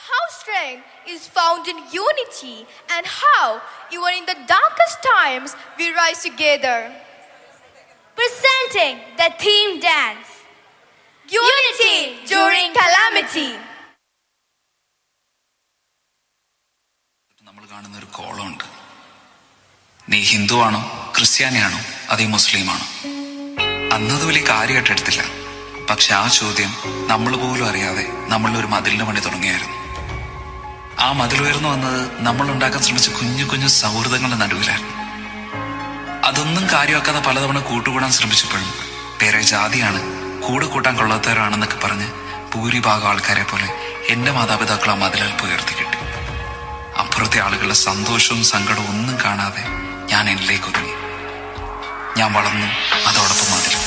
How strength is found in unity and how, even in the darkest times, we rise together. Presenting the theme dance, Unity during calamity. നമ്മൾ കാണുന്ന ഒരു കോളമുണ്ട്. നീ ഹിന്ദുവാണോ ക്രിസ്ത്യാനിയാണോ അതേ മുസ്ലിമാണോ? അന്നത് വലിയ കാര്യമായിട്ട് എടുത്തില്ല. പക്ഷെ ആ ചോദ്യം നമ്മൾ പോലും അറിയാതെ നമ്മളിലൊരു മതിലിന് പണി തുടങ്ങിയായിരുന്നു. ആ മതിൽ ഉയർന്നു വന്നത് നമ്മൾ ഉണ്ടാക്കാൻ ശ്രമിച്ച കുഞ്ഞു കുഞ്ഞു സൗഹൃദങ്ങളുടെ നടുവിലായിരുന്നു. അതൊന്നും കാര്യമാക്കാതെ പലതവണ കൂട്ടുകൂടാൻ ശ്രമിച്ചപ്പോഴും വേറെ ജാതിയാണ്, കൂടെ കൂട്ടാൻ കൊള്ളാത്തവരാണെന്നൊക്കെ പറഞ്ഞ് ഭൂരിഭാഗം ആൾക്കാരെ പോലെ എന്റെ മാതാപിതാക്കൾ ആ മതിലൽപ്പ് ഉയർത്തി കിട്ടി. അപ്പുറത്തെ ആളുകളുടെ സന്തോഷവും സങ്കടവും ഒന്നും കാണാതെ ഞാൻ എന്നിലേക്ക് ഒതുങ്ങി. ഞാൻ വളർന്നു, അതോടൊപ്പം മതിലും.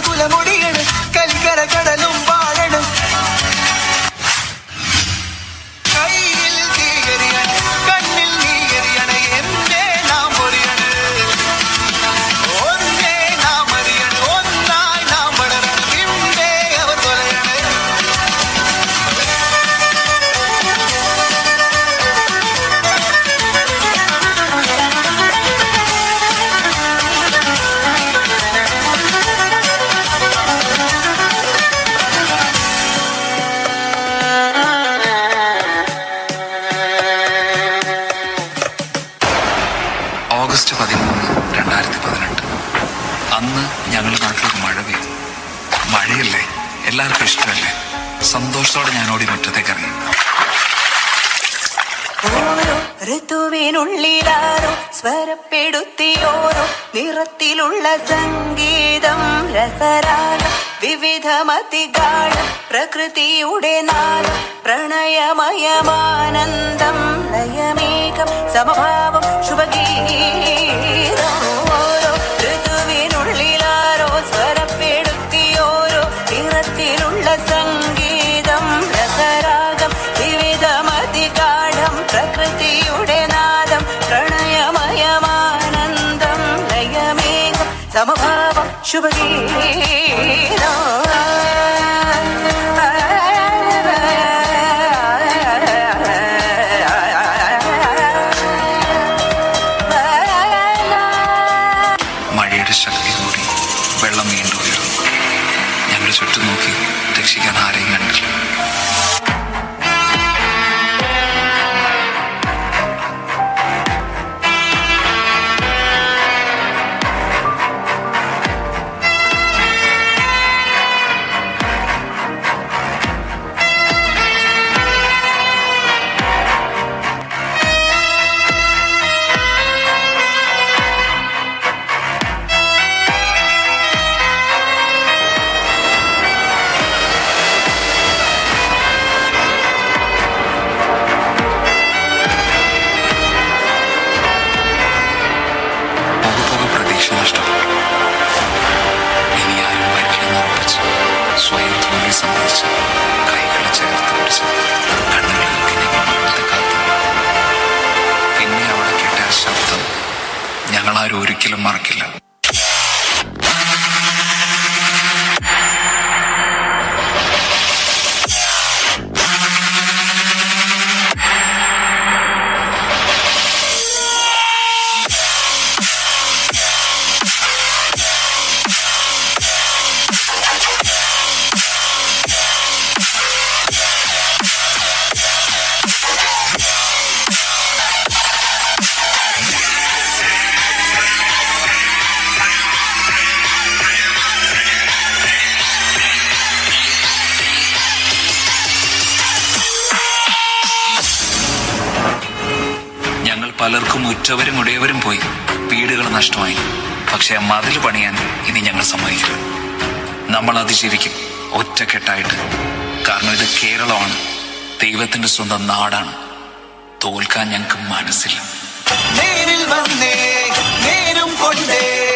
കുലമുടിയാണ് കൽക്കര കടലും പാടണം കയ്യിൽ തീയറിയാണ് കണ്ണിൽ നീയറിയാണ് എന്തേ നാം പൊറിയാണ് ഒന്നേ നാം അറിയാണ് ഒന്നായി നാം വളരണം ഇണ്ടേ അവർ തൊലയാണ്. ഓഗസ്റ്റ് 13, 2018. അന്ന് ഞങ്ങളുടെ നാട്ടിലൊരു മഴ പെയ്തു. മഴയല്ലേ, എല്ലാവർക്കും ഇഷ്ടമല്ലേ. സന്തോഷത്തോടെ ഞാൻ ഓടി മുറ്റത്തേക്ക് ഇറങ്ങി. ഓരോ ഋതുവിനുള്ളിലാരോ സ്വരപ്പെടുത്തിയോരോ നിറത്തിലുള്ള സംഗീതം രസരാഗം വിവിധമതിഗാഠം പ്രകൃതിയുടെ നാദം പ്രണയമയമാനന്ദം ലയമേകം സമഭാവം ശുഭഗീതം. ഓരോ ഋതുവിനുള്ളിലാരോ സ്വരപ്പെടുത്തിയോരോ നിറത്തിലുള്ള സംഗീതം രസരാഗം വിവിധമതിഗാഠം പ്രകൃതിയുടെ നാദം പ്രണയമയമാനന്ദം ലയമേകം സമഭാവം ശുഭഗീതം. മഴയുടെ ശക്തി കൂടി, വെള്ളം വീണ്ടും ഉയർന്നു. ഞങ്ങൾ ചുറ്റും നോക്കി, രക്ഷിക്കാൻ ആരെയും കണ്ടില്ല. നഷ്ടപ്പെട്ടു. ഇനി ആരും വരില്ലെന്ന് ഉറപ്പിച്ച് സ്വയം തോൽവി സമ്മതിച്ച് കൈകളെ ചേർത്ത് പിടിച്ച് കണ്ണുകളിലേക്ക് ഞങ്ങൾ കാത്തു. പിന്നെ അവിടെ കേട്ട ആ ശബ്ദം ഞങ്ങളാരും ഒരിക്കലും മറക്കില്ല. നമുക്കും ഉറ്റവരും ഉടയവരും പോയി, വീടുകൾ നഷ്ടമായി. പക്ഷെ ആ മതിൽ പണിയാൻ ഇനി ഞങ്ങൾ സമ്മതിക്കില്ല. നമ്മൾ അതിജീവിക്കും ഒറ്റക്കെട്ടായിട്ട്. കാരണം ഇത് കേരളമാണ്, ദൈവത്തിന്റെ സ്വന്തം നാടാണ്. തോൽക്കാൻ ഞങ്ങൾക്ക് മനസ്സില്ല. നേരിൽ വന്നേ നേരും കൊണ്ടേ